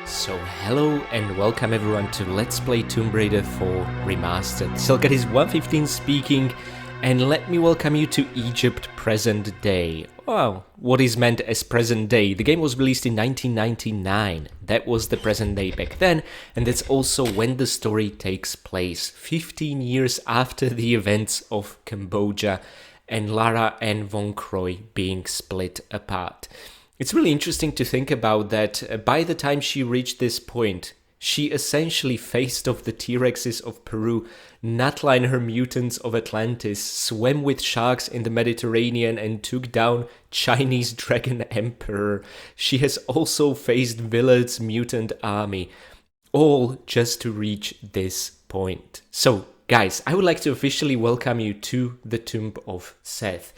So hello and welcome everyone to Let's Play Tomb Raider 4 Remastered. Silkat is 115 speaking, and let me welcome you to Egypt present day. Well, what is meant as present day? The game was released in 1999. That was the present day back then, and that's also when the story takes place, 15 years after the events of Cambodia and Lara and Von Croy being split apart. It's really interesting to think about that by the time she reached this point, she essentially faced off the T-Rexes of Peru, Nutline her mutants of Atlantis, swam with sharks in the Mediterranean and took down Chinese Dragon Emperor. She has also faced Willard's mutant army, all just to reach this point. So, guys, I would like to officially welcome you to the Tomb of Seth.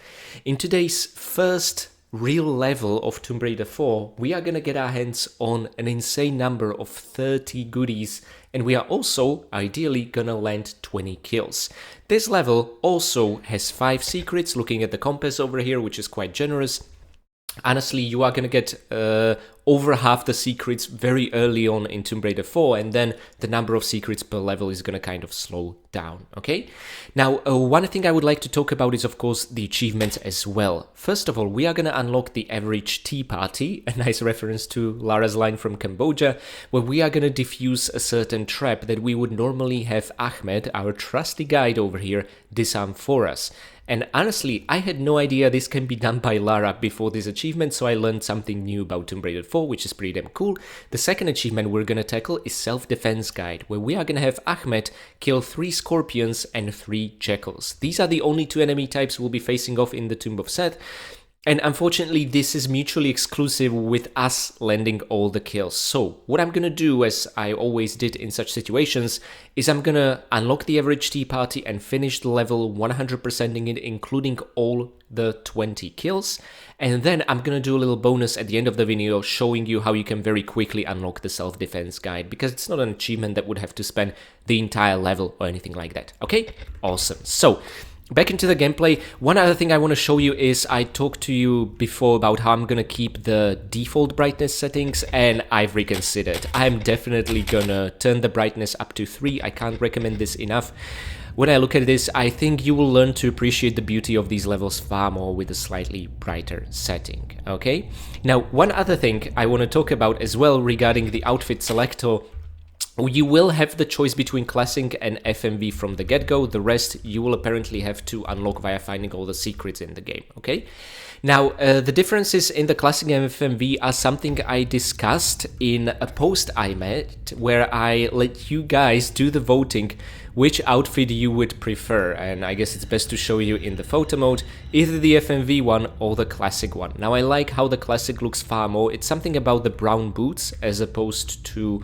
In today's first real level of Tomb Raider 4, we are gonna get our hands on an insane number of 30 goodies, and we are also ideally gonna land 20 kills. This level also has 5 secrets, looking at the compass over here, which is quite generous. Honestly, you are gonna get over half the secrets very early on in Tomb Raider 4, and then the number of secrets per level is gonna kind of slow down, okay? Now, one thing I would like to talk about is, of course, the achievements as well. First of all, we are gonna unlock the average tea party, a nice reference to Lara's line from Cambodia, where we are gonna defuse a certain trap that we would normally have Ahmed, our trusty guide over here, disarm for us. And honestly, I had no idea this can be done by Lara before this achievement, so I learned something new about Tomb Raider 4, which is pretty damn cool. The second achievement we're gonna tackle is Self-Defense Guide, where we are gonna have Ahmed kill 3 scorpions and 3 jackals. These are the only 2 enemy types we'll be facing off in the Tomb of Seth. And unfortunately, this is mutually exclusive with us landing all the kills. So what I'm gonna do, as I always did in such situations, is I'm gonna unlock the average tea party and finish the level 100%ing it, including all the 20 kills. And then I'm gonna do a little bonus at the end of the video showing you how you can very quickly unlock the self-defense guide, because it's not an achievement that would have to spend the entire level or anything like that. Okay? Awesome. So, back into the gameplay. One other thing I want to show you is I talked to you before about how I'm gonna keep the default brightness settings, and I've reconsidered. I'm definitely gonna turn the brightness up to 3. I can't recommend this enough. When I look at this, I think you will learn to appreciate the beauty of these levels far more with a slightly brighter setting, okay? Now, one other thing I want to talk about as well regarding the outfit selector. You will have the choice between Classic and FMV from the get-go. The rest you will apparently have to unlock via finding all the secrets in the game, okay? Now, the differences in the Classic and FMV are something I discussed in a post I made, where I let you guys do the voting which outfit you would prefer, and I guess it's best to show you in the photo mode, either the FMV one or the Classic one. Now, I like how the Classic looks far more. It's something about the brown boots as opposed to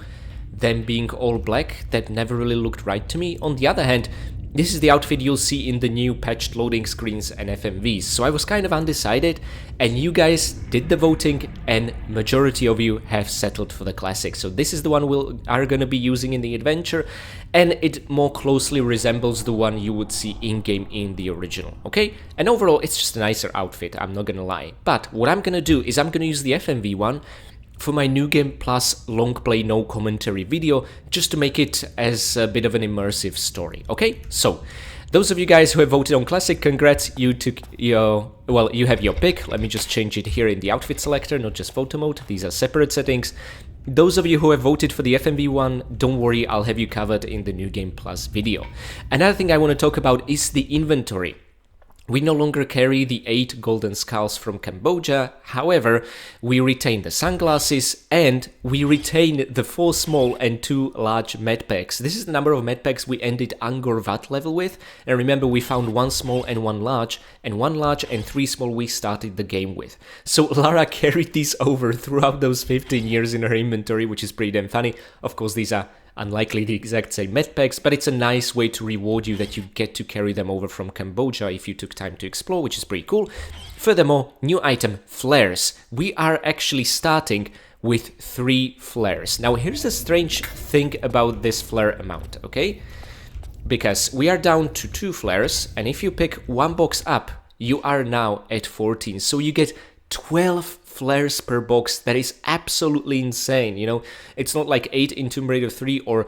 them being all black that never really looked right to me. On the other hand, this is the outfit you'll see in the new patched loading screens and FMVs, so I was kind of undecided, and you guys did the voting, and majority of you have settled for the Classic. So this is the one we are going to be using in the adventure, and it more closely resembles the one you would see in-game in the original, okay? And overall, it's just a nicer outfit, I'm not gonna lie. But what I'm gonna do is I'm gonna use the FMV one for my New Game Plus long play no commentary video, just to make it as a bit of an immersive story, okay? So, those of you guys who have voted on Classic, congrats, you took your, well, you have your pick. Let me just change it here in the outfit selector, not just photo mode, these are separate settings. Those of you who have voted for the FMV one, don't worry, I'll have you covered in the New Game Plus video. Another thing I want to talk about is the inventory. We no longer carry the 8 golden skulls from Cambodia, however, we retain the sunglasses and we retain the 4 small and 2 large medpacks. This is the number of medpacks we ended Angkor Wat level with, and remember we found 1 small and 1 large, and 1 large and 3 small we started the game with. So Lara carried these over throughout those 15 years in her inventory, which is pretty damn funny. Of course, these are unlikely the exact same medpacks, but it's a nice way to reward you that you get to carry them over from Cambodia if you took time to explore, which is pretty cool. Furthermore, new item, flares. We are actually starting with 3 flares. Now, here's the strange thing about this flare amount, okay? Because we are down to 2 flares, and if you pick 1 box up, you are now at 14. So you get 12 flares per box. That is absolutely insane, you know? It's not like 8 in Tomb Raider 3 or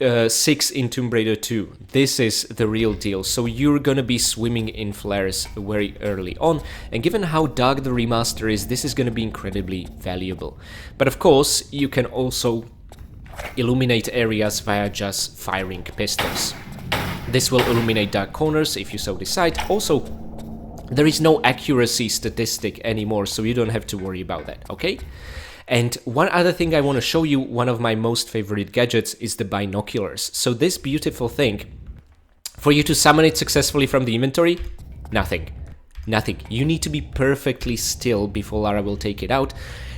6 in Tomb Raider 2. This is the real deal. So you're gonna be swimming in flares very early on, and given how dark the remaster is, this is gonna be incredibly valuable. But of course, you can also illuminate areas via just firing pistols. This will illuminate dark corners if you so decide. Also, there is no accuracy statistic anymore, so you don't have to worry about that, okay? And one other thing I want to show you, one of my most favorite gadgets, is the binoculars. So this beautiful thing, for you to summon it successfully from the inventory, nothing. Nothing. You need to be perfectly still before Lara will take it out.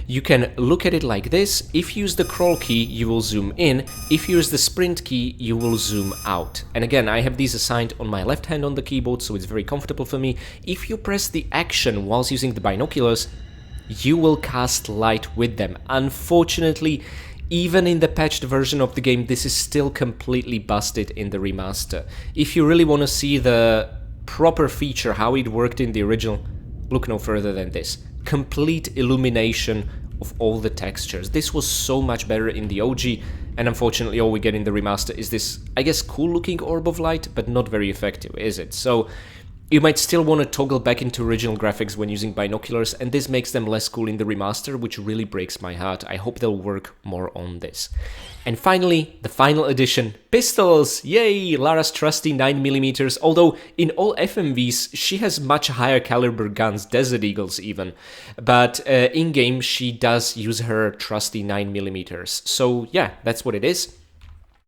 You can look at it like this. If you use the crawl key, you will zoom in. If you use the sprint key, you will zoom out. And again, I have these assigned on my left hand on the keyboard, so it's very comfortable for me. If you press the action whilst using the binoculars, you will cast light with them. Unfortunately, even in the patched version of the game, this is still completely busted in the remaster. If you really want to see the proper feature, how it worked in the original, look no further than this. Complete illumination of all the textures. This was so much better in the OG, and unfortunately all we get in the remaster is this, I guess, cool looking orb of light, but not very effective, is it? So you might still want to toggle back into original graphics when using binoculars, and this makes them less cool in the remaster, which really breaks my heart. I hope they'll work more on this. And finally, the final edition, pistols! Yay! Lara's trusty 9mm, although in all FMVs she has much higher caliber guns, Desert Eagles even. But in-game she does use her trusty 9mm. So yeah, that's what it is.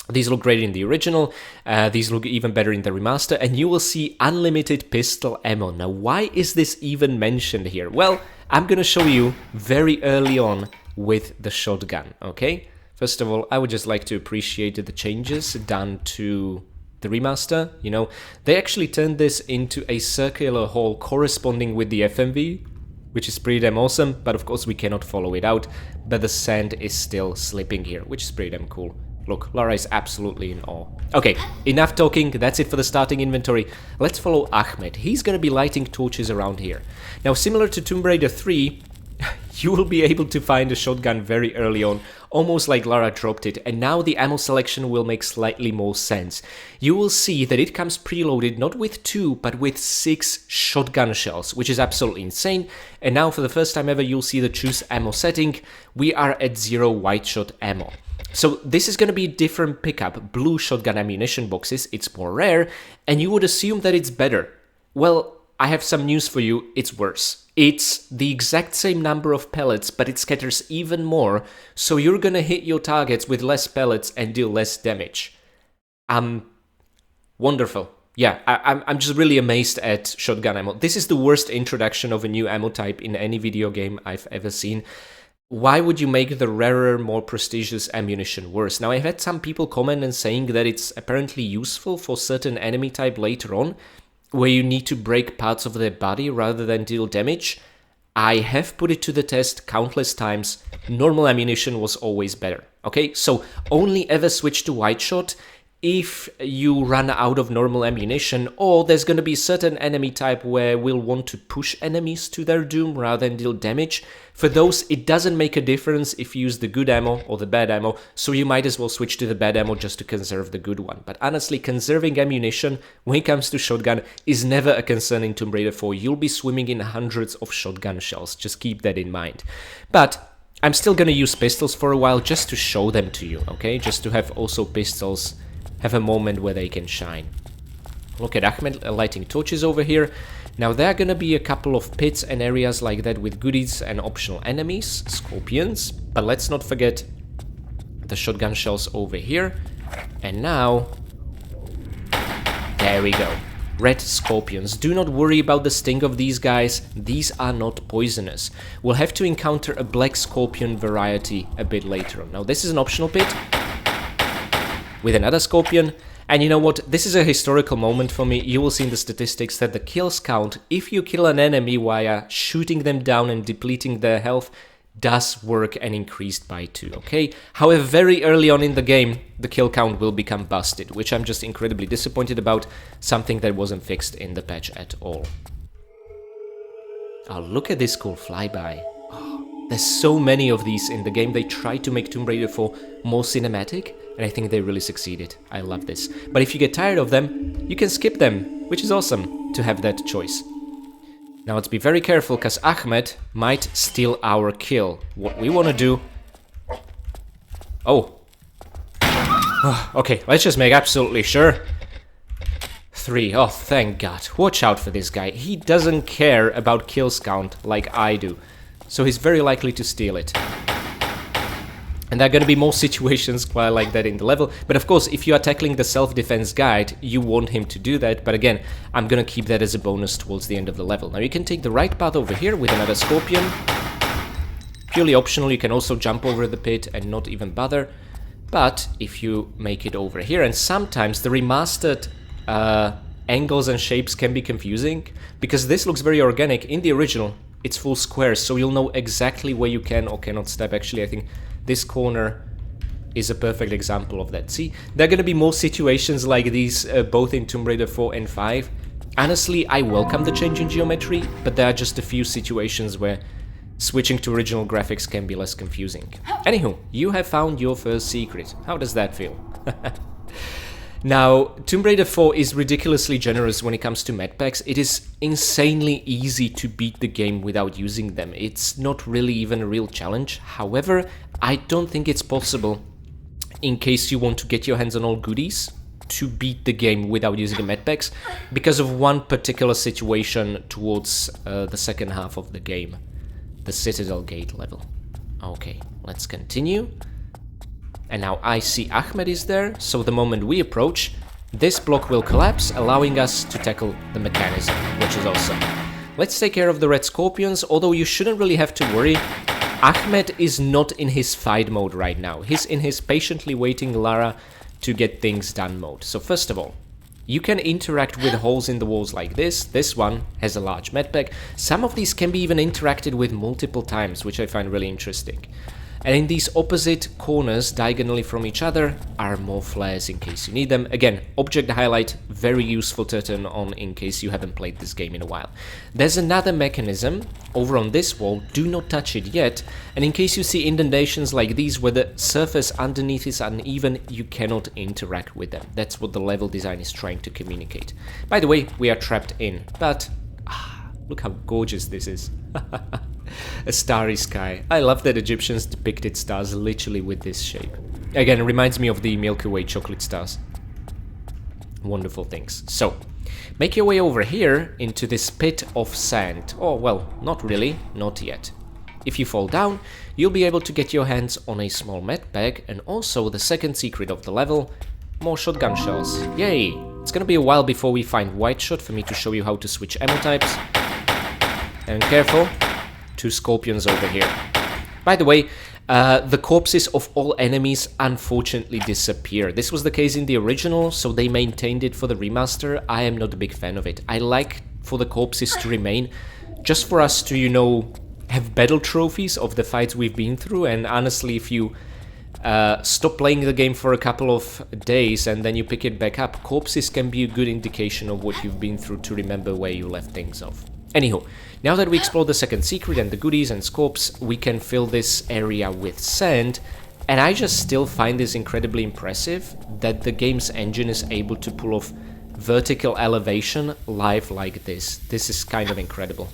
These look great in the original, these look even better in the remaster, and you will see unlimited pistol ammo. Now, why is this even mentioned here? Well, I'm gonna show you very early on with the shotgun, okay? First of all, I would just like to appreciate the changes done to the remaster. You know, they actually turned this into a circular hole corresponding with the FMV, which is pretty damn awesome, but of course we cannot follow it out, but the sand is still slipping here, which is pretty damn cool. Look, Lara is absolutely in awe. Okay, enough talking, that's it for the starting inventory. Let's follow Ahmed. He's gonna be lighting torches around here. Now, similar to Tomb Raider 3, you will be able to find a shotgun very early on, almost like Lara dropped it, and now the ammo selection will make slightly more sense. You will see that it comes preloaded not with 2, but with 6 shotgun shells, which is absolutely insane. And now for the first time ever, you'll see the choose ammo setting. We are at 0 white shot ammo. So this is going to be a different pickup, blue shotgun ammunition boxes, it's more rare, and you would assume that it's better. Well, I have some news for you, it's worse. It's the exact same number of pellets, but it scatters even more, so you're gonna hit your targets with less pellets and deal less damage. Wonderful. Yeah, I'm just really amazed at shotgun ammo. This is the worst introduction of a new ammo type in any video game I've ever seen. Why would you make the rarer, more prestigious ammunition worse? Now, I've had some people comment and saying that it's apparently useful for certain enemy type later on, where you need to break parts of their body rather than deal damage. I have put it to the test countless times. Normal ammunition was always better, okay? So only ever switch to white shot if you run out of normal ammunition, or there's going to be a certain enemy type where we'll want to push enemies to their doom rather than deal damage. For those, it doesn't make a difference if you use the good ammo or the bad ammo, so you might as well switch to the bad ammo just to conserve the good one. But honestly, conserving ammunition when it comes to shotgun is never a concern in Tomb Raider 4. You'll be swimming in hundreds of shotgun shells, just keep that in mind. But I'm still going to use pistols for a while just to show them to you, okay? Just to have also pistols have a moment where they can shine. Look at Ahmed lighting torches over here. Now there are gonna be a couple of pits and areas like that with goodies and optional enemies, scorpions, but let's not forget the shotgun shells over here. And now, there we go. Red scorpions. Do not worry about the sting of these guys, these are not poisonous. We'll have to encounter a black scorpion variety a bit later on. Now this is an optional pit with another scorpion, and you know what, this is a historical moment for me. You will see in the statistics that the kills count if you kill an enemy via shooting them down and depleting their health does work and increased by 2, okay? However, very early on in the game, the kill count will become busted, which I'm just incredibly disappointed about, something that wasn't fixed in the patch at all. Oh, look at this cool flyby. Oh. There's so many of these in the game. They tried to make Tomb Raider 4 more cinematic, and I think they really succeeded. I love this. But if you get tired of them, you can skip them, which is awesome to have that choice. Now let's be very careful, because Ahmed might steal our kill. What we want to do... Oh. Okay, let's just make absolutely sure. 3. Oh, thank God. Watch out for this guy. He doesn't care about kills count like I do. So he's very likely to steal it. And there are going to be more situations like that in the level. But of course, if you are tackling the self-defense guide, you want him to do that. But again, I'm going to keep that as a bonus towards the end of the level. Now you can take the right path over here with another scorpion. Purely optional, you can also jump over the pit and not even bother. But if you make it over here, and sometimes the remastered angles and shapes can be confusing, because this looks very organic. In the original, it's full squares, so you'll know exactly where you can or cannot step. Actually, I think this corner is a perfect example of that. See, there are going to be more situations like these, both in Tomb Raider 4 and 5. Honestly, I welcome the change in geometry, but there are just a few situations where switching to original graphics can be less confusing. Anywho, you have found your first secret. How does that feel? Now, Tomb Raider 4 is ridiculously generous when it comes to medpacks. It is insanely easy to beat the game without using them. It's not really even a real challenge. However, I don't think it's possible, in case you want to get your hands on all goodies, to beat the game without using the medpacks, because of one particular situation towards the second half of the game. The Citadel Gate level. Okay, let's continue. And now I see Ahmed is there, so the moment we approach, this block will collapse, allowing us to tackle the mechanism, which is awesome. Let's take care of the red scorpions, although you shouldn't really have to worry. Ahmed is not in his fight mode right now. He's in his patiently waiting Lara to get things done mode. So first of all, you can interact with holes in the walls like this. This one has a large medpack. Some of these can be even interacted with multiple times, which I find really interesting. And in these opposite corners, diagonally from each other, are more flares in case you need them. Again, object highlight, very useful to turn on in case you haven't played this game in a while. There's another mechanism over on this wall, do not touch it yet. And in case you see indentations like these where the surface underneath is uneven, you cannot interact with them. That's what the level design is trying to communicate. By the way, we are trapped in, but look how gorgeous this is. A starry sky. I love that Egyptians depicted stars literally with this shape. Again, it reminds me of the Milky Way chocolate stars. Wonderful things. So, make your way over here into this pit of sand. Oh, well, not really, not yet. If you fall down, you'll be able to get your hands on a small med bag, and also the second secret of the level, more shotgun shells. Yay! It's gonna be a while before we find white shot for me to show you how to switch ammo types. And careful. 2 scorpions over here. By the way, the corpses of all enemies unfortunately disappear. This was the case in the original, so they maintained it for the remaster. I am not a big fan of it. I like for the corpses to remain, just for us to, you know, have battle trophies of the fights we've been through. And honestly, if you stop playing the game for a couple of days and then you pick it back up, corpses can be a good indication of what you've been through to remember where you left things off. Anywho, now that we explored the second secret and the goodies and scopes, we can fill this area with sand, and I just still find this incredibly impressive that the game's engine is able to pull off vertical elevation live like this. This is kind of incredible.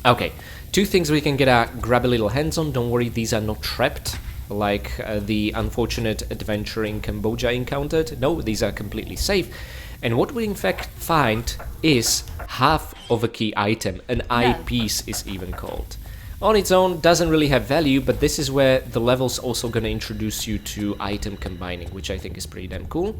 Okay, 2 things we can grab a little hands on. Don't worry, these are not trapped like the unfortunate adventure in Cambodia encountered. No, these are completely safe. And what we in fact find is half of a key item, an eyepiece is even called. On its own, doesn't really have value, but this is where the level's also gonna introduce you to item combining, which I think is pretty damn cool.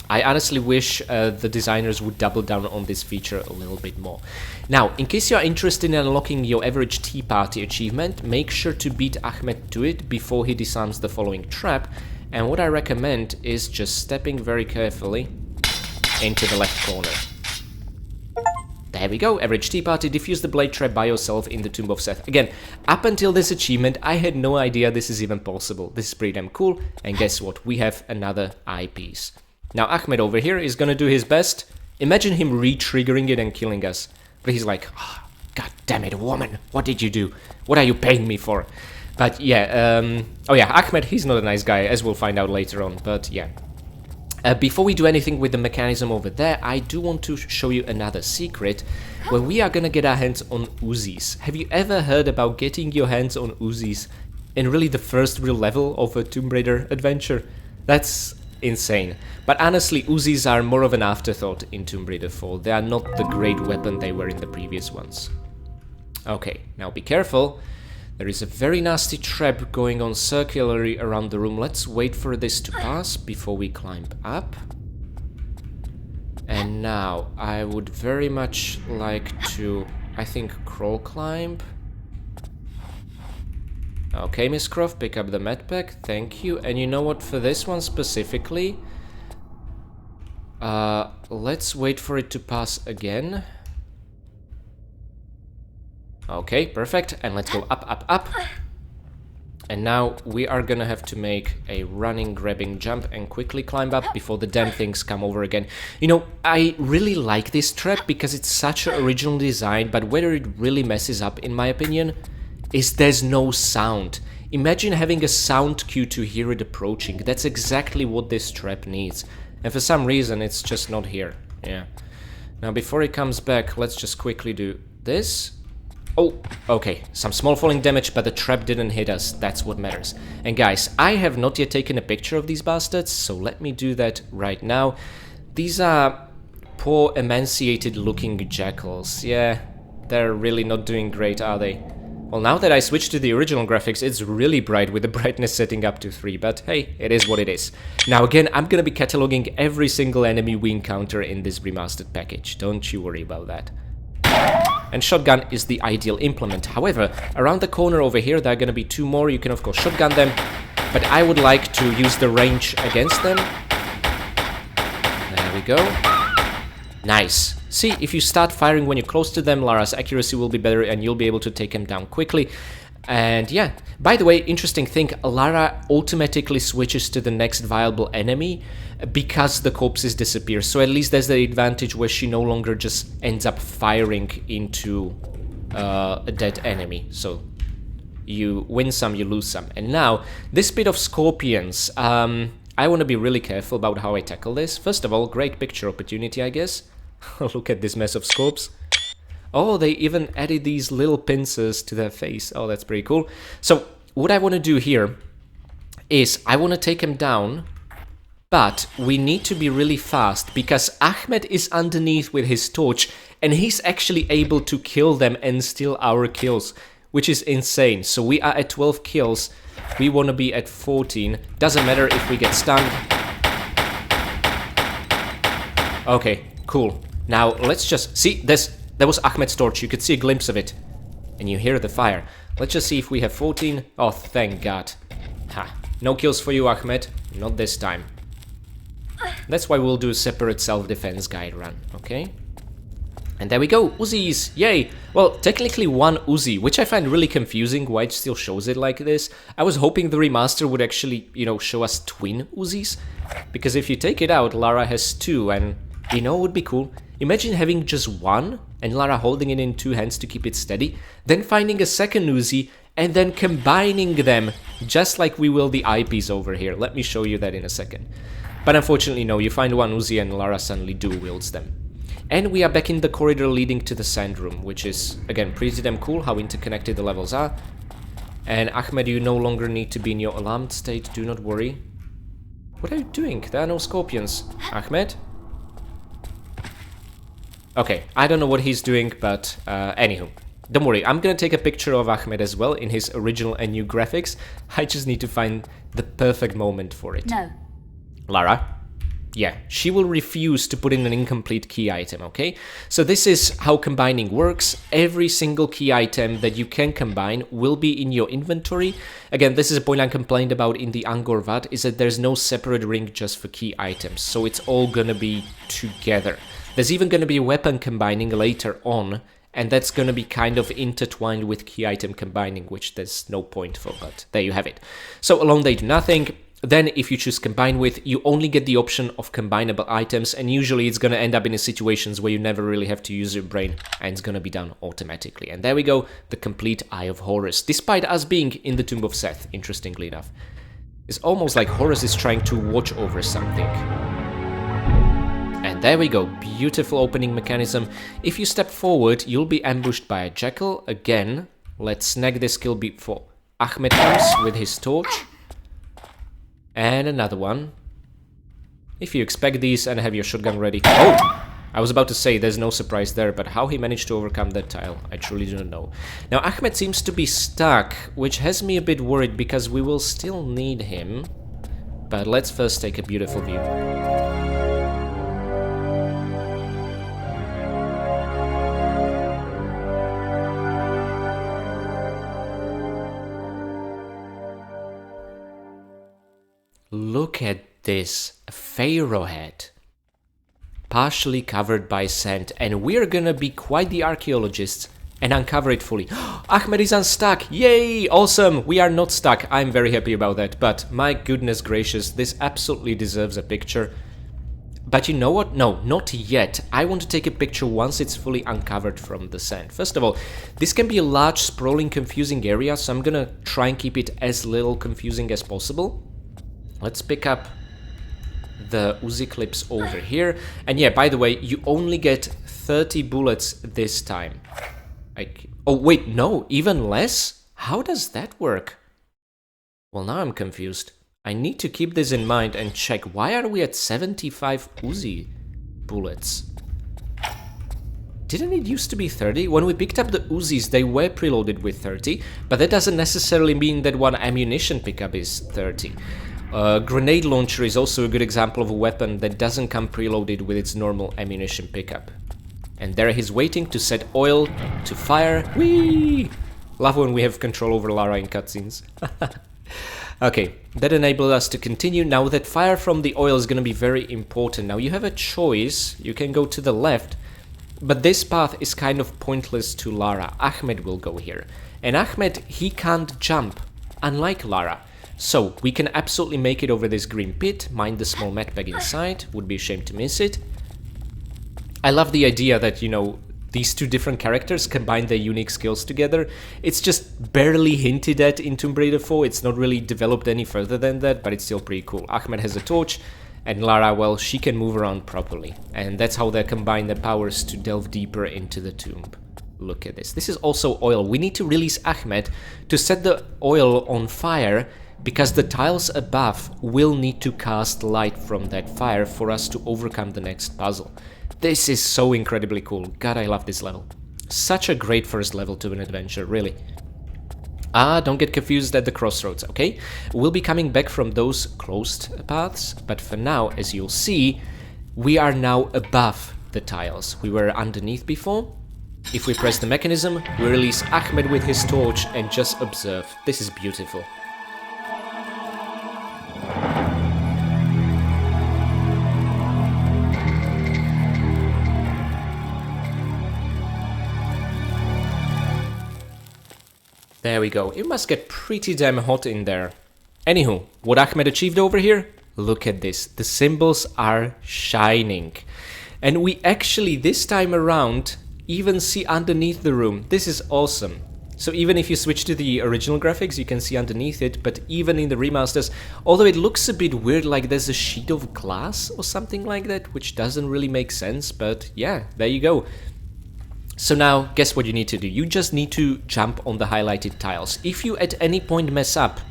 I honestly wish the designers would double down on this feature a little bit more. Now, in case you are interested in unlocking your average tea party achievement, make sure to beat Ahmed to it before he disarms the following trap. And what I recommend is just stepping very carefully into the left corner. There we go, average tea party, defuse the blade trap by yourself in the Tomb of Seth. Again, up until this achievement, I had no idea this is even possible. This is pretty damn cool, and guess what, we have another eyepiece. Now Ahmed over here is gonna do his best. Imagine him re-triggering it and killing us. But he's like, oh, God damn it, woman. What did you do? What are you paying me for? But yeah, oh yeah, Ahmed, he's not a nice guy, as we'll find out later on, but yeah. Before we do anything with the mechanism over there, I do want to show you another secret, where we are gonna get our hands on Uzis. Have you ever heard about getting your hands on Uzis in really the first real level of a Tomb Raider adventure? That's insane. But honestly, Uzis are more of an afterthought in Tomb Raider 4. They are not the great weapon they were in the previous ones. Okay, now be careful. There is a very nasty trap going on circularly around the room. Let's wait for this to pass before we climb up. And now, I would very much like to, I think, crawl climb. Okay, Miss Croft, pick up the medpack. Thank you. And you know what, for this one specifically, let's wait for it to pass again. Okay, perfect. And let's go up, up, up. And now we are gonna have to make a running, grabbing jump and quickly climb up before the damn things come over again. You know, I really like this trap because it's such an original design, but whether it really messes up, in my opinion, is there's no sound. Imagine having a sound cue to hear it approaching. That's exactly what this trap needs. And for some reason, it's just not here. Yeah. Now, before it comes back, let's just quickly do this. Oh, okay, some small falling damage, but the trap didn't hit us. That's what matters. And guys, I have not yet taken a picture of these bastards, so let me do that right now. These are poor, emaciated looking jackals. Yeah, they're really not doing great, are they? Well, now that I switched to the original graphics, it's really bright with the brightness setting up to 3, but hey, it is what it is. Now again, I'm gonna be cataloging every single enemy we encounter in this remastered package. Don't you worry about that. And shotgun is the ideal implement. However, around the corner over here, there are gonna be 2 more. You can of course shotgun them, but I would like to use the range against them. There we go. Nice. See, if you start firing when you're close to them, Lara's accuracy will be better and you'll be able to take them down quickly. And yeah, by the way, interesting thing, Lara automatically switches to the next viable enemy because the corpses disappear. So at least there's the advantage where she no longer just ends up firing into a dead enemy. So you win some, you lose some. And now, this bit of scorpions, I want to be really careful about how I tackle this. First of all, great picture opportunity, I guess. Look at this mess of scorps. Oh, they even added these little pincers to their face. Oh, that's pretty cool. So, what I want to do here is I want to take him down, but we need to be really fast because Ahmed is underneath with his torch and he's actually able to kill them and steal our kills, which is insane. So we are at 12 kills. We want to be at 14. Doesn't matter if we get stunned. Okay, cool. Now, let's just see this. There was Ahmed's torch, you could see a glimpse of it. And you hear the fire. Let's just see if we have 14. Oh, thank God. Ha. No kills for you, Ahmed. Not this time. That's why we'll do a separate self-defense guide run, okay? And there we go, Uzis, yay! Well, technically 1 Uzi, which I find really confusing why it still shows it like this. I was hoping the remaster would actually, you know, show us twin Uzis. Because if you take it out, Lara has 2, and you know what would be cool? Imagine having just 1 and Lara holding it in 2 hands to keep it steady, then finding a second Uzi and then combining them just like we will the eyepiece over here. Let me show you that in a second. But unfortunately no, you find 1 Uzi and Lara suddenly dual wields them. And we are back in the corridor leading to the sand room, which is again pretty damn cool how interconnected the levels are. And Ahmed, you no longer need to be in your alarmed state, do not worry. What are you doing? There are no scorpions. Ahmed? Okay, I don't know what he's doing, but anywho. Don't worry, I'm gonna take a picture of Ahmed as well in his original and new graphics. I just need to find the perfect moment for it. No. Lara? Yeah, she will refuse to put in an incomplete key item, okay? So this is how combining works. Every single key item that you can combine will be in your inventory. Again, this is a point I complained about in the Angkor Wat, is that there's no separate ring just for key items. So it's all gonna be together. There's even gonna be a weapon combining later on, and that's gonna be kind of intertwined with key item combining, which there's no point for, but there you have it. So alone they do nothing. Then if you choose combine with, you only get the option of combinable items, and usually it's going to end up in situations where you never really have to use your brain, and it's going to be done automatically. And there we go, the complete Eye of Horus, despite us being in the Tomb of Seth, interestingly enough. It's almost like Horus is trying to watch over something. And there we go, beautiful opening mechanism. If you step forward, you'll be ambushed by a jackal. Again, let's snag this kill before Ahmed comes with his torch. And another one. If you expect these and have your shotgun ready... Oh! I was about to say there's no surprise there, but how he managed to overcome that tile, I truly don't know. Now Ahmed seems to be stuck, which has me a bit worried because we will still need him. But let's first take a beautiful view. Look at this pharaoh head, partially covered by sand, and we're gonna be quite the archaeologists and uncover it fully. Ahmed is unstuck, yay, awesome, we are not stuck, I'm very happy about that, but my goodness gracious, this absolutely deserves a picture. But you know what, no, not yet, I want to take a picture once it's fully uncovered from the sand. First of all, this can be a large, sprawling, confusing area, so I'm gonna try and keep it as little confusing as possible. Let's pick up the Uzi clips over here. And yeah, by the way, you only get 30 bullets this time. Oh, wait, no, even less? How does that work? Well, now I'm confused. I need to keep this in mind and check. Why are we at 75 Uzi bullets? Didn't it used to be 30? When we picked up the Uzis, they were preloaded with 30, but that doesn't necessarily mean that one ammunition pickup is 30. Grenade launcher is also a good example of a weapon that doesn't come preloaded with its normal ammunition pickup. And there he's waiting to set oil to fire. Whee! Love when we have control over Lara in cutscenes. Okay, that enabled us to continue. Now that fire from the oil is going to be very important. Now you have a choice. You can go to the left, but this path is kind of pointless to Lara. Ahmed will go here. And Ahmed, he can't jump, unlike Lara. So, we can absolutely make it over this green pit, mine the small medbag inside, would be a shame to miss it. I love the idea that, you know, these two different characters combine their unique skills together. It's just barely hinted at in Tomb Raider 4, it's not really developed any further than that, but it's still pretty cool. Ahmed has a torch, and Lara, well, she can move around properly. And that's how they combine their powers to delve deeper into the tomb. Look at this. This is also oil. We need to release Ahmed to set the oil on fire, because the tiles above will need to cast light from that fire for us to overcome the next puzzle. This is so incredibly cool. God, I love this level. Such a great first level to an adventure, really. Don't get confused at the crossroads, okay? We'll be coming back from those closed paths, but for now, as you'll see, we are now above the tiles. We were underneath before. If we press the mechanism, we release Ahmed with his torch and just observe. This is beautiful. There we go. It must get pretty damn hot in there. Anywho, what Ahmed achieved over here? Look at this. The symbols are shining. And we actually, this time around, even see underneath the room. This is awesome. So even if you switch to the original graphics, you can see underneath it, but even in the remasters, although it looks a bit weird, like there's a sheet of glass or something like that, which doesn't really make sense, but yeah, there you go. So now, guess what you need to do? You just need to jump on the highlighted tiles. If you at any point mess up,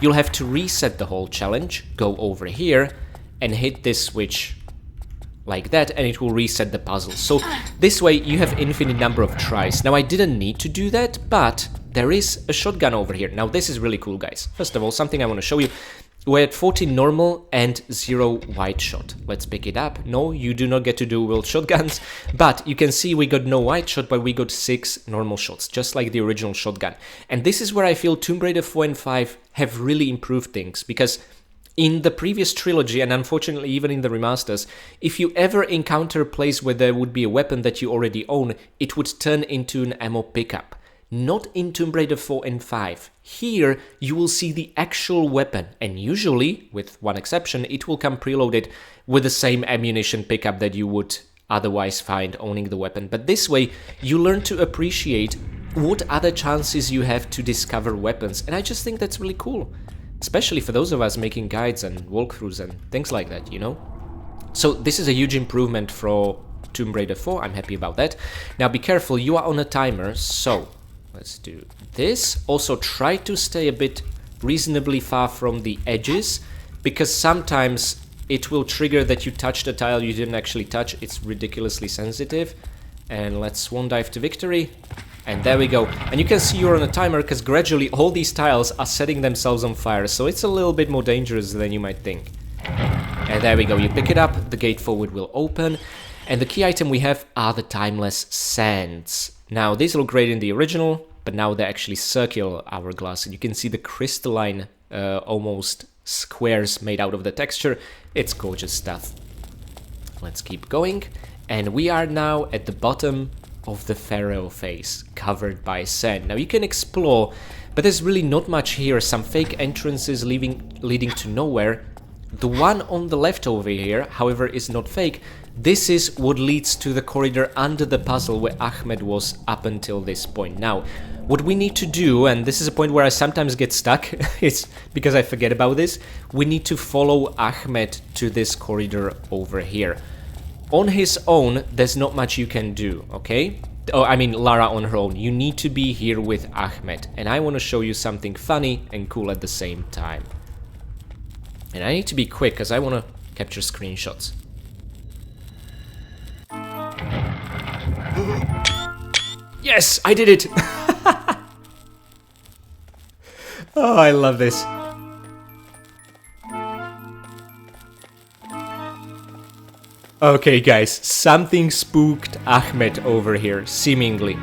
you'll have to reset the whole challenge, go over here, and hit this switch like that, and it will reset the puzzle. So this way you have infinite number of tries. Now I didn't need to do that, but there is a shotgun over here. Now this is really cool, guys. First of all, something I want to show you. We're at 14 normal and 0 wide shot. Let's pick it up. No, you do not get to dual shotguns, but you can see we got no wide shot, but we got 6 normal shots, just like the original shotgun. And this is where I feel Tomb Raider 4 and 5 have really improved things, because in the previous trilogy, and unfortunately even in the remasters, if you ever encounter a place where there would be a weapon that you already own, it would turn into an ammo pickup. not in Tomb Raider 4 and 5. Here, you will see the actual weapon, and usually, with one exception, it will come preloaded with the same ammunition pickup that you would otherwise find owning the weapon. But this way, you learn to appreciate what other chances you have to discover weapons, and I just think that's really cool. Especially for those of us making guides and walkthroughs and things like that, you know? So this is a huge improvement for Tomb Raider 4, I'm happy about that. Now be careful, you are on a timer, so let's do this. Also try to stay a bit reasonably far from the edges, because sometimes it will trigger that you touched a tile you didn't actually touch. It's ridiculously sensitive. And let's swan dive to victory. And there we go. And you can see you're on a timer because gradually all these tiles are setting themselves on fire. So it's a little bit more dangerous than you might think. And there we go. You pick it up, the gate forward will open. And the key item we have are the timeless sands. Now, these look great in the original, but now they're actually circular hourglass. And you can see the crystalline, almost squares made out of the texture. It's gorgeous stuff. Let's keep going. And we are now at the bottom of the Pharaoh face, covered by sand. Now you can explore, but there's really not much here. Some fake entrances leading to nowhere. The one on the left over here, however, is not fake. This is what leads to the corridor under the puzzle where Ahmed was up until this point. Now, what we need to do, and this is a point where I sometimes get stuck, it's because I forget about this, we need to follow Ahmed to this corridor over here. On his own, there's not much you can do, okay? Oh, I mean Lara on her own. You need to be here with Ahmed, and I want to show you something funny and cool at the same time. And I need to be quick, because I want to capture screenshots. Yes, I did it! Oh, I love this. Okay, guys, something spooked Ahmed over here, seemingly.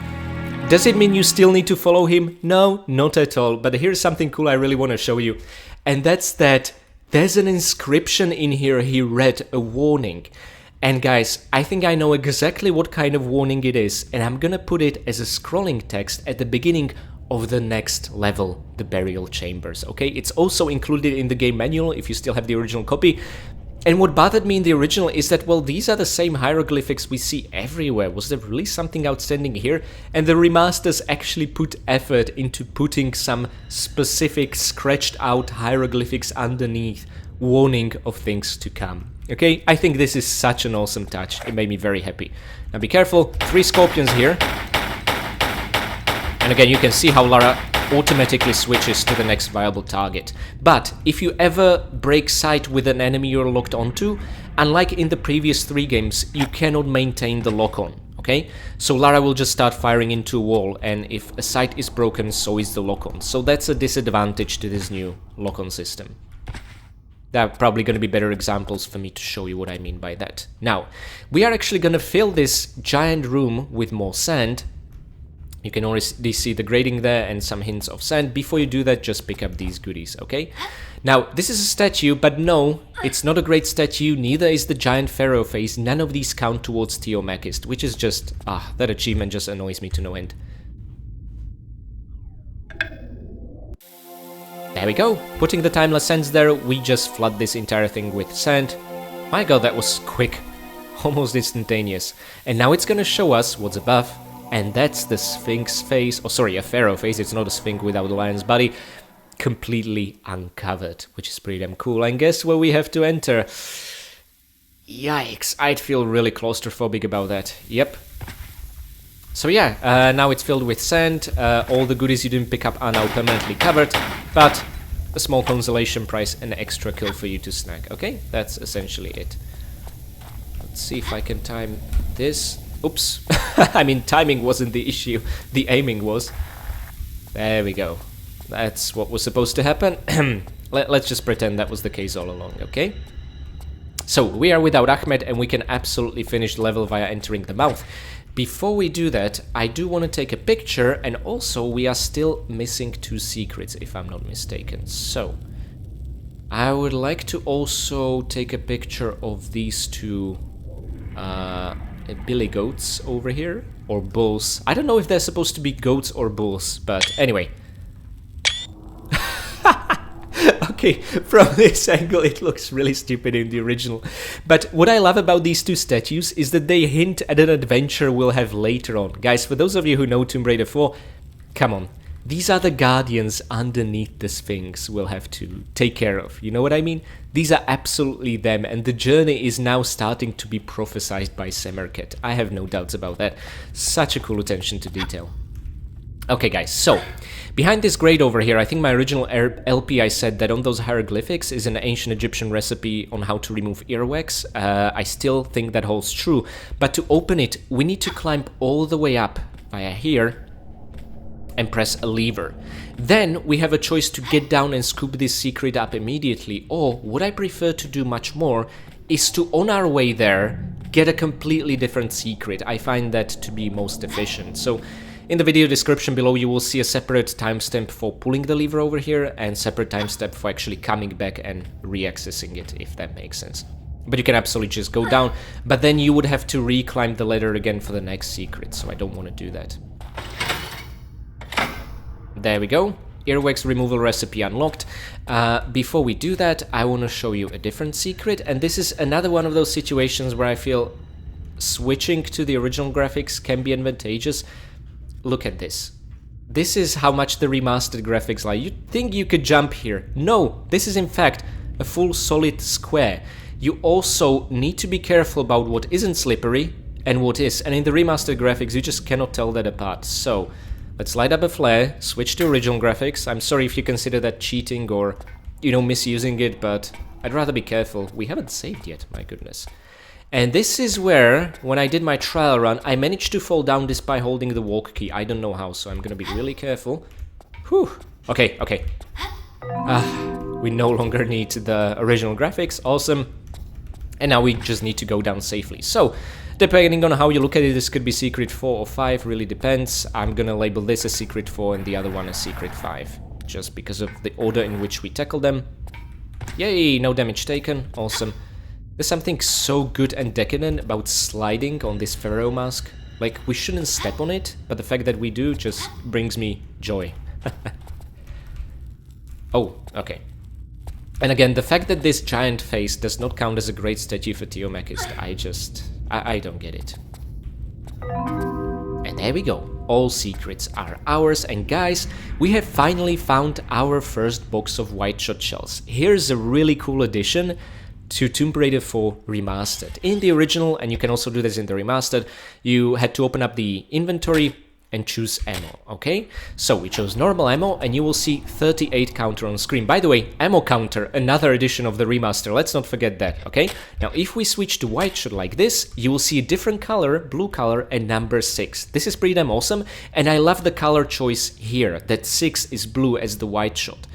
Does it mean you still need to follow him? No, not at all. But here's something cool I really want to show you. And that's that there's an inscription in here. He read a warning. And guys, I think I know exactly what kind of warning it is. And I'm gonna put it as a scrolling text at the beginning of the next level, the burial chambers, okay? It's also included in the game manual if you still have the original copy. And what bothered me in the original is that, well, these are the same hieroglyphics we see everywhere. Was there really something outstanding here? And the remasters actually put effort into putting some specific scratched out hieroglyphics underneath, warning of things to come. Okay, I think this is such an awesome touch. It made me very happy. Now be careful, 3 scorpions here. And again, you can see how Lara automatically switches to the next viable target. But if you ever break sight with an enemy you're locked onto, unlike in the previous 3 games, you cannot maintain the lock-on, okay? So Lara will just start firing into a wall, and if a sight is broken, so is the lock-on. So that's a disadvantage to this new lock-on system. There are probably going to be better examples for me to show you what I mean by that. Now, we are actually going to fill this giant room with more sand. You can already see the grading there and some hints of sand. Before you do that, just pick up these goodies, okay? Now, this is a statue, but no, it's not a great statue, neither is the giant pharaoh face. None of these count towards Theomachist, which is just, that achievement just annoys me to no end. There we go. Putting the timeless sands there, we just flood this entire thing with sand. My god, that was quick. Almost instantaneous. And now it's gonna show us what's above. And that's the Sphinx face, oh sorry, a Pharaoh face, it's not a Sphinx without a lion's body, completely uncovered, which is pretty damn cool. And guess where we have to enter? Yikes, I'd feel really claustrophobic about that, yep. So yeah, now it's filled with sand, all the goodies you didn't pick up are now permanently covered, but a small consolation prize, an extra kill for you to snag, okay? That's essentially it. Let's see if I can time this. Oops, I mean timing wasn't the issue, the aiming was. There we go. That's what was supposed to happen. Let's just pretend that was the case all along, okay? So, we are without Ahmed and we can absolutely finish the level via entering the mouth. Before we do that, I do want to take a picture, and also we are still missing 2 secrets, if I'm not mistaken. So, I would like to also take a picture of these 2 billy goats over here, or bulls. I don't know if they're supposed to be goats or bulls, but anyway. Okay, from this angle it looks really stupid in the original. But what I love about these two statues is that they hint at an adventure we'll have later on. Guys, for those of you who know Tomb Raider 4, come on. These are the guardians underneath the Sphinx we'll have to take care of. You know what I mean? These are absolutely them, and the journey is now starting to be prophesied by Semerket. I have no doubts about that. Such a cool attention to detail. Okay guys, so behind this grate over here, I think my original LP I said that on those hieroglyphics is an ancient Egyptian recipe on how to remove earwax. I still think that holds true, but to open it, we need to climb all the way up via here and press a lever. Then we have a choice to get down and scoop this secret up immediately, or what I prefer to do much more is to, on our way there, get a completely different secret. I find that to be most efficient. So in the video description below you will see a separate timestamp for pulling the lever over here and separate timestamp for actually coming back and re-accessing it, if that makes sense. But you can absolutely just go down, but then you would have to re-climb the ladder again for the next secret, so I don't want to do that. There we go, earwax removal recipe unlocked. Before we do that, I want to show you a different secret, and this is another one of those situations where I feel switching to the original graphics can be advantageous. Look at this. This is how much the remastered graphics lie. You'd think you could jump here. No, this is in fact a full solid square. You also need to be careful about what isn't slippery and what is. And in the remastered graphics, you just cannot tell that apart. So let's light up a flare, switch to original graphics. I'm sorry if you consider that cheating or, you know, misusing it, but I'd rather be careful. We haven't saved yet, my goodness. And this is where, when I did my trial run, I managed to fall down despite holding the walk key. I don't know how, so I'm gonna be really careful. Whew. Okay, okay. We no longer need the original graphics. Awesome. And now we just need to go down safely. So, depending on how you look at it, this could be Secret 4 or 5, really depends. I'm gonna label this as Secret 4 and the other one as Secret 5, just because of the order in which we tackle them. Yay, no damage taken, awesome. There's something so good and decadent about sliding on this pharaoh mask. Like, we shouldn't step on it, but the fact that we do just brings me joy. Oh, okay. And again, the fact that this giant face does not count as a great statue for Theomachist, I don't get it. And there we go. All secrets are ours, and guys, we have finally found our first box of white shot shells. Here's a really cool addition to Tomb Raider 4 Remastered. In the original, and you can also do this in the Remastered, you had to open up the inventory and choose ammo, okay? So we chose normal ammo, and you will see 38 counter on screen. By the way, ammo counter, another addition of the Remaster, let's not forget that, okay? Now, if we switch to white shot like this, you will see a different color, blue color, and number 6. This is pretty damn awesome, and I love the color choice here, that 6 is blue as the white shot.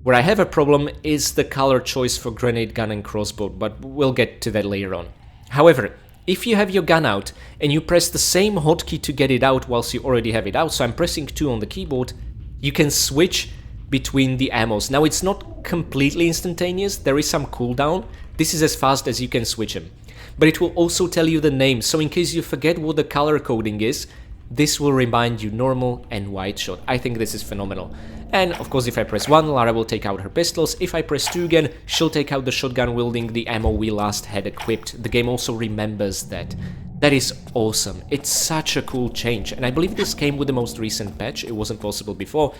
Where I have a problem is the color choice for grenade gun and crossbow, but we'll get to that later on. However, if you have your gun out and you press the same hotkey to get it out whilst you already have it out, so I'm pressing 2 on the keyboard, you can switch between the ammos. Now it's not completely instantaneous, there is some cooldown. This is as fast as you can switch them. But it will also tell you the name, so in case you forget what the color coding is, this will remind you normal and white shot. I think this is phenomenal. And of course, if I press 1, Lara will take out her pistols. If I press 2 again, she'll take out the shotgun wielding the ammo we last had equipped. The game also remembers that. That is awesome. It's such a cool change. And I believe this came with the most recent patch. It wasn't possible before.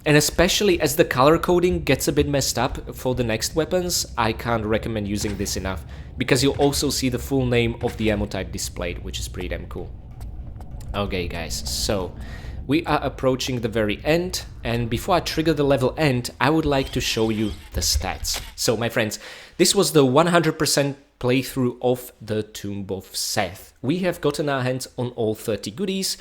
And especially as the color coding gets a bit messed up for the next weapons, I can't recommend using this enough. Because you'll also see the full name of the ammo type displayed, which is pretty damn cool. Okay guys, so we are approaching the very end, and before I trigger the level end, I would like to show you the stats. So my friends, this was the 100% playthrough of the Tomb of Seth. We have gotten our hands on all 30 goodies,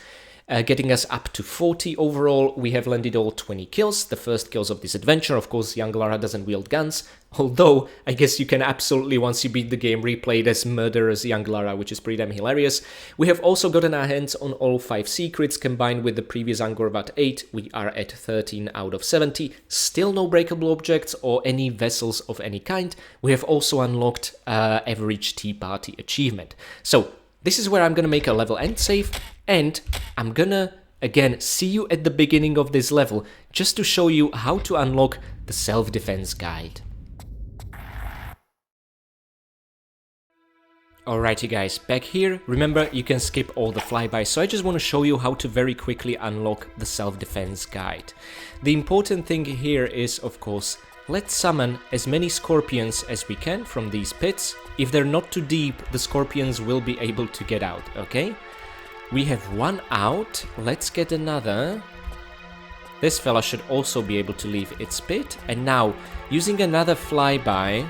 getting us up to 40 overall. We have landed all 20 kills, the first kills of this adventure. Of course, young Lara doesn't wield guns, although I guess you can absolutely, once you beat the game, replay it as murderous young Lara, which is pretty damn hilarious. We have also gotten our hands on all 5 secrets, combined with the previous Angkor 8, we are at 13 out of 70. Still no breakable objects or any vessels of any kind. We have also unlocked average Tea Party achievement. So this is where I'm gonna make a level end save, and I'm gonna, again, see you at the beginning of this level, just to show you how to unlock the self-defense guide. Alrighty guys, back here. Remember, you can skip all the flybys, so I just want to show you how to very quickly unlock the self-defense guide. The important thing here is, of course, let's summon as many scorpions as we can from these pits. If they're not too deep, the scorpions will be able to get out, okay? We have one out, let's get another. This fella should also be able to leave its pit, and now, using another flyby,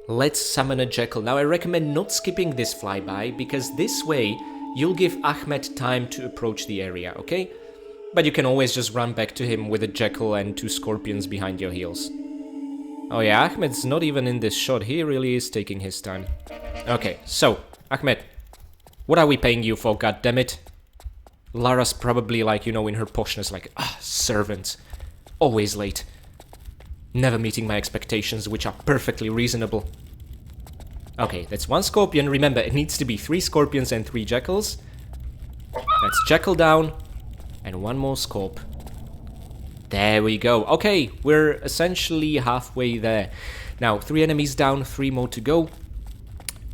let's summon a jackal. Now I recommend not skipping this flyby, because this way you'll give Ahmed time to approach the area, okay? But you can always just run back to him with a jackal and 2 scorpions behind your heels. Oh yeah, Ahmed's not even in this shot, he really is taking his time. Okay, so, Ahmed, what are we paying you for, goddammit? Lara's probably like, you know, in her poshness, like, servants. Always late. Never meeting my expectations, which are perfectly reasonable. Okay, that's 1 scorpion. Remember, it needs to be 3 scorpions and 3 jackals. That's jackal down. And 1 more scorp. There we go. Okay, we're essentially halfway there. Now, 3 enemies down, 3 more to go.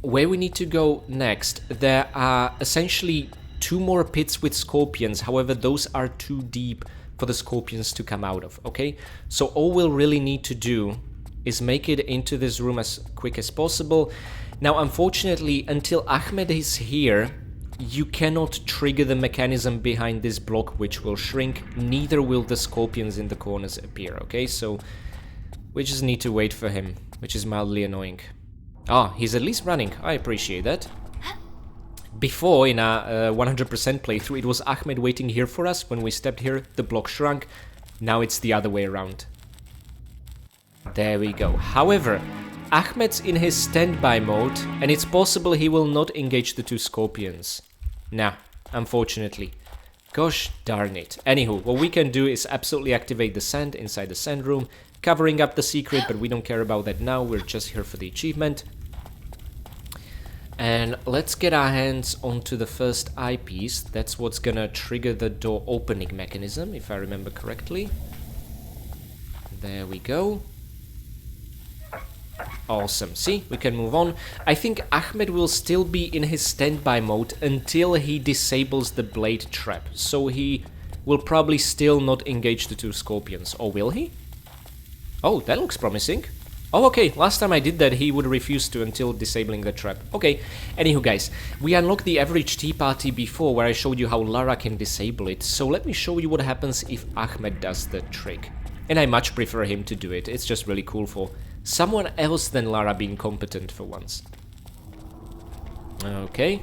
Where we need to go next, there are essentially 2 more pits with scorpions. However, those are too deep for the scorpions to come out of, okay? So all we'll really need to do is make it into this room as quick as possible. Now, unfortunately, until Ahmed is here, you cannot trigger the mechanism behind this block, which will shrink. Neither will the scorpions in the corners appear, okay? So we just need to wait for him, which is mildly annoying. Ah, he's at least running. I appreciate that. Before, in a 100% playthrough, it was Ahmed waiting here for us. When we stepped here, the block shrunk. Now it's the other way around. There we go. However, Ahmed's in his standby mode, and it's possible he will not engage the 2 scorpions. Nah, unfortunately. Gosh darn it. Anywho, what we can do is absolutely activate the sand inside the sand room, covering up the secret, but we don't care about that now. We're just here for the achievement. And let's get our hands onto the first eyepiece. That's what's gonna trigger the door opening mechanism, if I remember correctly. There we go. Awesome. See, we can move on. I think Ahmed will still be in his standby mode until he disables the blade trap. So he will probably still not engage the 2 scorpions. Or will he? Oh, that looks promising. Oh, okay, last time I did that, he would refuse to until disabling the trap. Okay, anywho guys, we unlocked the average tea party before, where I showed you how Lara can disable it, so let me show you what happens if Ahmed does the trick. And I much prefer him to do it, it's just really cool for someone else than Lara being competent for once. Okay.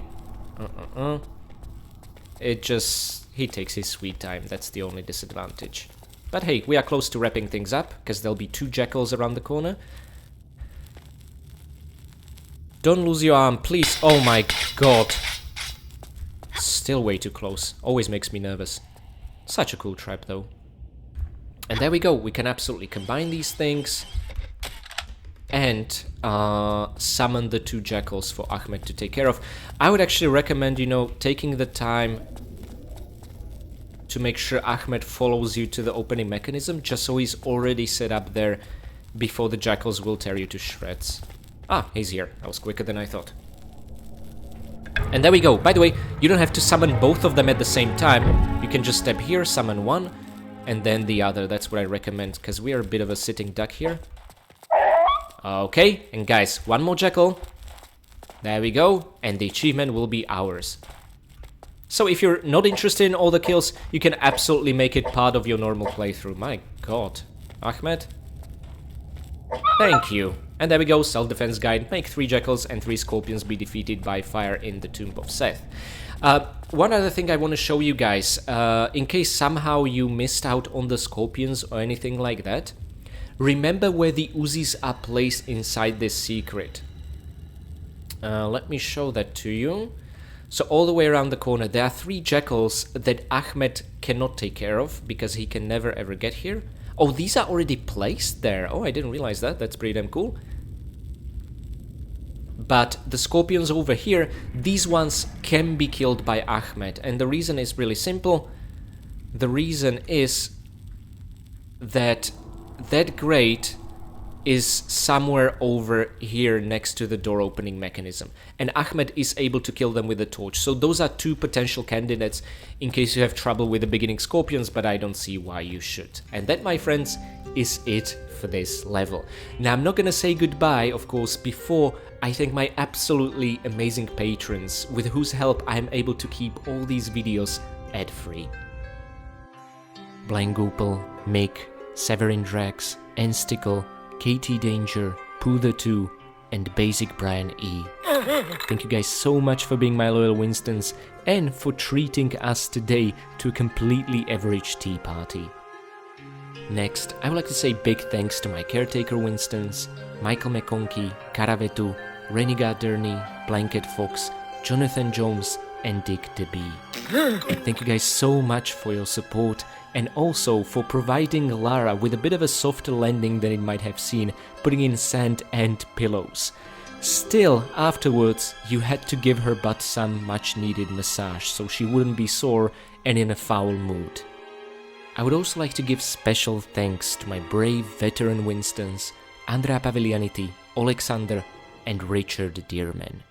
He takes his sweet time, that's the only disadvantage. But hey, we are close to wrapping things up, because there'll be 2 jackals around the corner. Don't lose your arm, please. Oh my god. Still way too close. Always makes me nervous. Such a cool trap, though. And there we go. We can absolutely combine these things. And summon the 2 jackals for Ahmed to take care of. I would actually recommend, you know, taking the time to make sure Ahmed follows you to the opening mechanism, just so he's already set up there before the jackals will tear you to shreds. Ah, he's here. That was quicker than I thought. And there we go. By the way, you don't have to summon both of them at the same time. You can just step here, summon one, and then the other. That's what I recommend, because we are a bit of a sitting duck here. Okay, and guys, 1 more jackal. There we go, and the achievement will be ours. So if you're not interested in all the kills, you can absolutely make it part of your normal playthrough. My god. Ahmed? Thank you. And there we go, self-defense guide. Make 3 jackals and 3 scorpions be defeated by fire in the tomb of Seth. One other thing I want to show you guys, in case somehow you missed out on the scorpions or anything like that, remember where the Uzis are placed inside this secret. Let me show that to you. So all the way around the corner, there are 3 jackals that Ahmed cannot take care of, because he can never ever get here. Oh, these are already placed there. Oh, I didn't realize that. That's pretty damn cool. But the scorpions over here, these ones can be killed by Ahmed, and the reason is really simple. The reason is that grate is somewhere over here next to the door opening mechanism, and Ahmed is able to kill them with a torch. So those are two potential candidates in case you have trouble with the beginning scorpions, but I don't see why you should. And that, my friends, is it for this level. Now, I'm not gonna say goodbye, of course, before I thank my absolutely amazing patrons, with whose help I'm able to keep all these videos ad-free. Blangupel, Mick, Severin Drax, Enstickle, KT Danger, Poo2, and Basic Brian E. Thank you guys so much for being my loyal Winstons and for treating us today to a completely average tea party. Next, I would like to say big thanks to my caretaker Winstons, Michael McConkey, Karavetu, Renegade Derny, Blanket Fox, Jonathan Jones, and Dick DeBee. Thank you guys so much for your support, and also for providing Lara with a bit of a softer landing than it might have seen, putting in sand and pillows. Still, afterwards, you had to give her butt some much needed massage so she wouldn't be sore and in a foul mood. I would also like to give special thanks to my brave veteran Winstons, Andrea Pavilianity, Alexander, and Richard Dearman.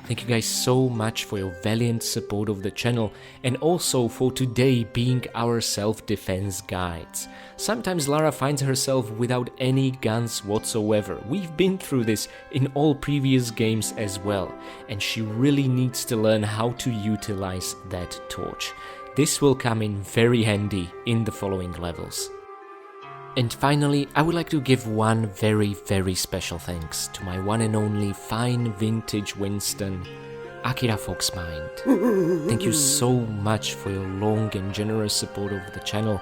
Thank you guys so much for your valiant support of the channel, and also for today being our self-defense guides. Sometimes Lara finds herself without any guns whatsoever. We've been through this in all previous games as well, and she really needs to learn how to utilize that torch. This will come in very handy in the following levels. And finally, I would like to give one very special thanks to my one and only fine vintage Winston, Akira Foxmind. Thank you so much for your long and generous support of the channel.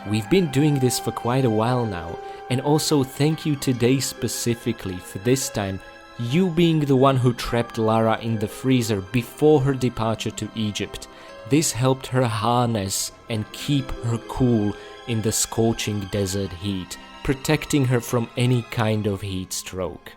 We've been doing this for quite a while now, and also thank you today specifically for this time, you being the one who trapped Lara in the freezer before her departure to Egypt. This helped her harness and keep her cool in the scorching desert heat, protecting her from any kind of heat stroke.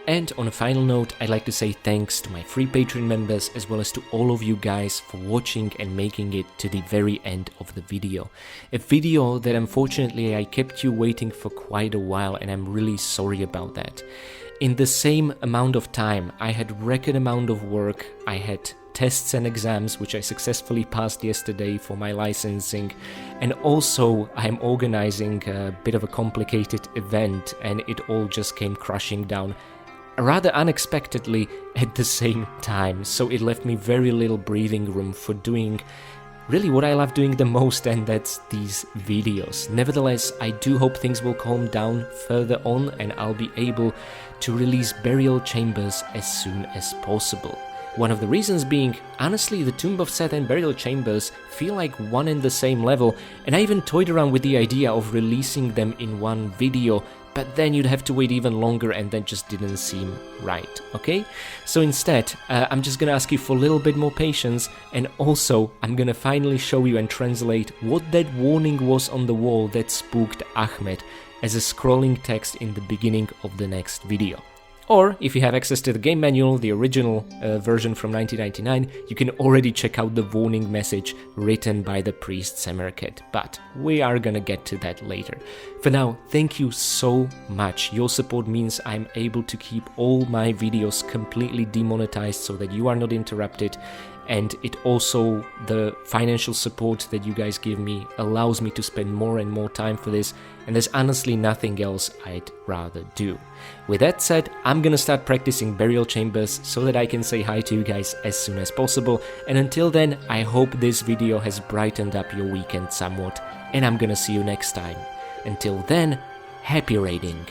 And on a final note, I'd like to say thanks to my free Patreon members as well as to all of you guys for watching and making it to the very end of the video. A video that unfortunately I kept you waiting for quite a while, and I'm really sorry about that. In the same amount of time, I had record amount of work, I had tests and exams which I successfully passed yesterday for my licensing, and also I'm organizing a bit of a complicated event, and it all just came crashing down rather unexpectedly at the same time, so it left me very little breathing room for doing really what I love doing the most, and that's these videos. Nevertheless, I do hope things will calm down further on and I'll be able to release Burial Chambers as soon as possible. One of the reasons being, honestly, the Tomb of Seth and Burial Chambers feel like one and the same level, and I even toyed around with the idea of releasing them in one video, but then you'd have to wait even longer and that just didn't seem right, okay? So instead, I'm just gonna ask you for a little bit more patience, and also I'm gonna finally show you and translate what that warning was on the wall that spooked Ahmed as a scrolling text in the beginning of the next video. Or, if you have access to the game manual, the original version from 1999, you can already check out the warning message written by the priest Samarkand, but we are gonna get to that later. For now, thank you so much. Your support means I'm able to keep all my videos completely demonetized so that you are not interrupted, and it also, the financial support that you guys give me allows me to spend more and more time for this, and there's honestly nothing else I'd rather do. With that said, I'm gonna start practicing Burial Chambers so that I can say hi to you guys as soon as possible, and until then, I hope this video has brightened up your weekend somewhat, and I'm gonna see you next time. Until then, happy raiding!